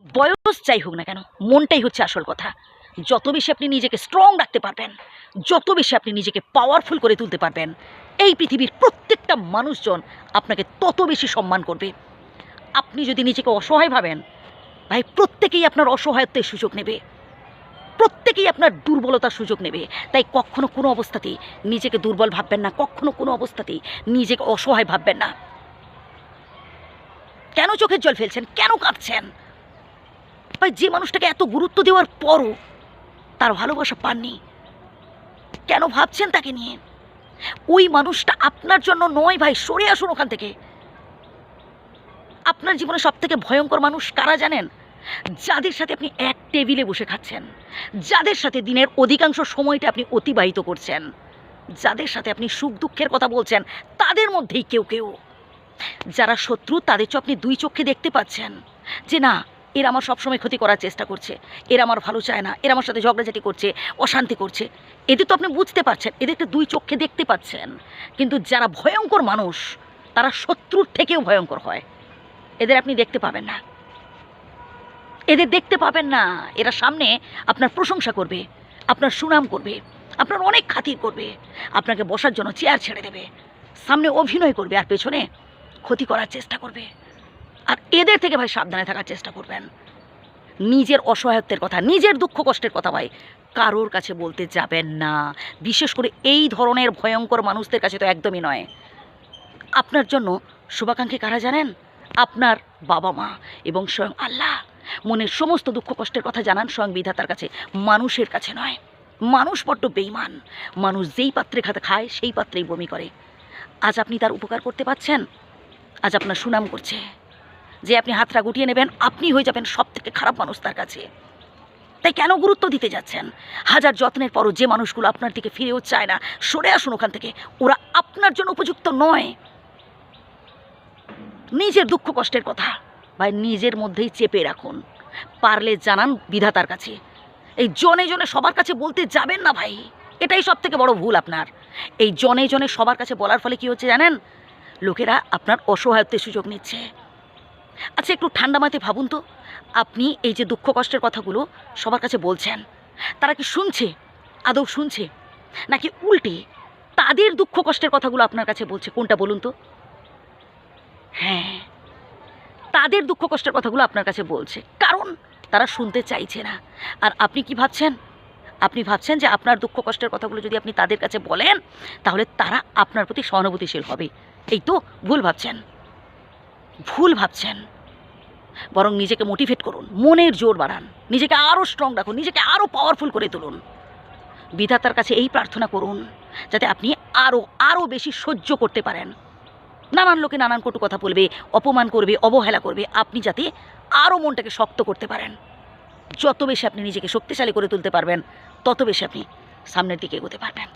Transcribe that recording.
বয়স যাই হোক না কেন, মনটাই হচ্ছে আসল কথা। যত বেশি আপনি নিজেকে স্ট্রং রাখতে পারবেন, যত বেশি আপনি নিজেকে পাওয়ারফুল করে তুলতে পারবেন, এই পৃথিবীর প্রত্যেকটা মানুষজন আপনাকে তত বেশি সম্মান করবে। আপনি যদি নিজেকে অসহায় ভাবেন, ভাই প্রত্যেকেই আপনার অসহায়ত্বের সুযোগ নেবে, প্রত্যেকেই আপনার দুর্বলতার সুযোগ নেবে। তাই কখনো কোনো অবস্থাতেই নিজেকে দুর্বল ভাববেন না, কখনো কোনো অবস্থাতেই নিজেকে অসহায় ভাববেন না। কেন চোখের জল ফেলছেন? কেন কাঁদছেন? ভাই যে মানুষটাকে এত গুরুত্ব দেওয়ার পরও তার ভালোবাসা পাননি, কেন ভাবছেন তাকে নিয়ে? ওই মানুষটা আপনার জন্য নয় ভাই, সরে আসুন ওখান থেকে। আপনার জীবনে সব থেকে ভয়ঙ্কর মানুষ কারা জানেন? যাদের সাথে আপনি এক টেবিলে বসে খাচ্ছেন, যাদের সাথে দিনের অধিকাংশ সময়টা আপনি অতিবাহিত করছেন, যাদের সাথে আপনি সুখ দুঃখের কথা বলছেন, তাদের মধ্যেই কেউ কেউ যারা শত্রু, তাদের তো আপনি দুই চোখে দেখতে পাচ্ছেন যে না, এরা আমার সবসময় ক্ষতি করার চেষ্টা করছে, এরা আমার ভালো চায় না, এরা আমার সাথে ঝগড়াঝাটি করছে, অশান্তি করছে। এদের তো আপনি বুঝতে পারছেন, এদেরকে দুই চোখে দেখতে পাচ্ছেন। কিন্তু যারা ভয়ঙ্কর মানুষ, তারা শত্রুর থেকেও ভয়ঙ্কর হয়। এদের আপনি দেখতে পাবেন না, এদের দেখতে পাবেন না। এরা সামনে আপনার প্রশংসা করবে, আপনার সুনাম করবে, আপনার অনেক খাতির করবে, আপনাকে বসার জন্য চেয়ার ছেড়ে দেবে, সামনে অভিনয় করবে আর পেছনে ক্ষতি করার চেষ্টা করবে। আর এদের থেকে ভাই সাবধানে থাকার চেষ্টা করবেন। নিজের অসহায়ত্বের কথা, নিজের দুঃখ কষ্টের কথা ভাই কারোর কাছে বলতে যাবেন না। বিশেষ করে এই ধরনের ভয়ঙ্কর মানুষদের কাছে তো একদমই নয়। আপনার জন্য শুভাকাঙ্ক্ষী কারা জানেন? আপনার বাবা মা এবং স্বয়ং আল্লাহ। মনের সমস্ত দুঃখ কষ্টের কথা জানান স্বয়ং বিধাতার কাছে, মানুষের কাছে নয়। মানুষ বড্ড বেঈমান। মানুষ যেই পাত্রে খায় সেই পাত্রেই বমি করে। আজ আপনি তার উপকার করতে পারছেন, আজ আপনার সুনাম করছে, যে আপনি হাতটা গুটিয়ে নেবেন, আপনি হয়ে যাবেন সব থেকে খারাপ মানুষ তার কাছে। তাই কেন গুরুত্ব দিতে যাচ্ছেন? হাজার যত্নের পরও যে মানুষগুলো আপনার দিকে ফিরেও চায় না, সরে আসুন ওখান থেকে। ওরা আপনার জন্য উপযুক্ত নয়। নিজের দুঃখ কষ্টের কথা ভাই নিজের মধ্যেই চেপে রাখুন, পারলে জানান বিধাতার কাছে। এই জনে জনে সবার কাছে বলতে যাবেন না ভাই, এটাই সব থেকে বড় ভুল আপনার। এই জনে জনে সবার কাছে বলার ফলে কি হচ্ছে জানেন? লোকেরা আপনার অসহায়ত্বের সুযোগ নিচ্ছে। আচ্ছা একটু ঠান্ডা মাথায় ভাবুন তো, আপনি এই যে দুঃখ কষ্টের কথাগুলো সবার কাছে বলছেন, তারা কি শুনছে? আদৌ শুনছে? নাকি উল্টে তাদের দুঃখ কষ্টের কথাগুলো আপনার কাছে বলছে? কোনটা বলুন তো? হ্যাঁ, তাদের দুঃখ কষ্টের কথাগুলো আপনার কাছে বলছে, কারণ তারা শুনতে চাইছে না। আর আপনি কি ভাবছেন? আপনি ভাবছেন যে আপনার দুঃখ কষ্টের কথাগুলো যদি আপনি তাদের কাছে বলেন, তাহলে তারা আপনার প্রতি সহানুভূতিশীল হবে। এই তো ভুল ভাবছেন, ভুল ভাবছেন। বরং নিজেকে মোটিভেট করুন, মনের জোর বাড়ান, নিজেকে আরও স্ট্রং রাখুন, নিজেকে আরও পাওয়ারফুল করে তুলুন। বিধাতার কাছে এই প্রার্থনা করুন যাতে আপনি আরও বেশি সহ্য করতে পারেন। নানান লোকে নানান কটু কথা বলবে, অপমান করবে, অবহেলা করবে, আপনি যাতে আরও মনটাকে শক্ত করতে পারেন। যত বেশি আপনি নিজেকে শক্তিশালী করে তুলতে পারবেন, তত বেশি আপনি সামনের দিকে এগোতে পারবেন।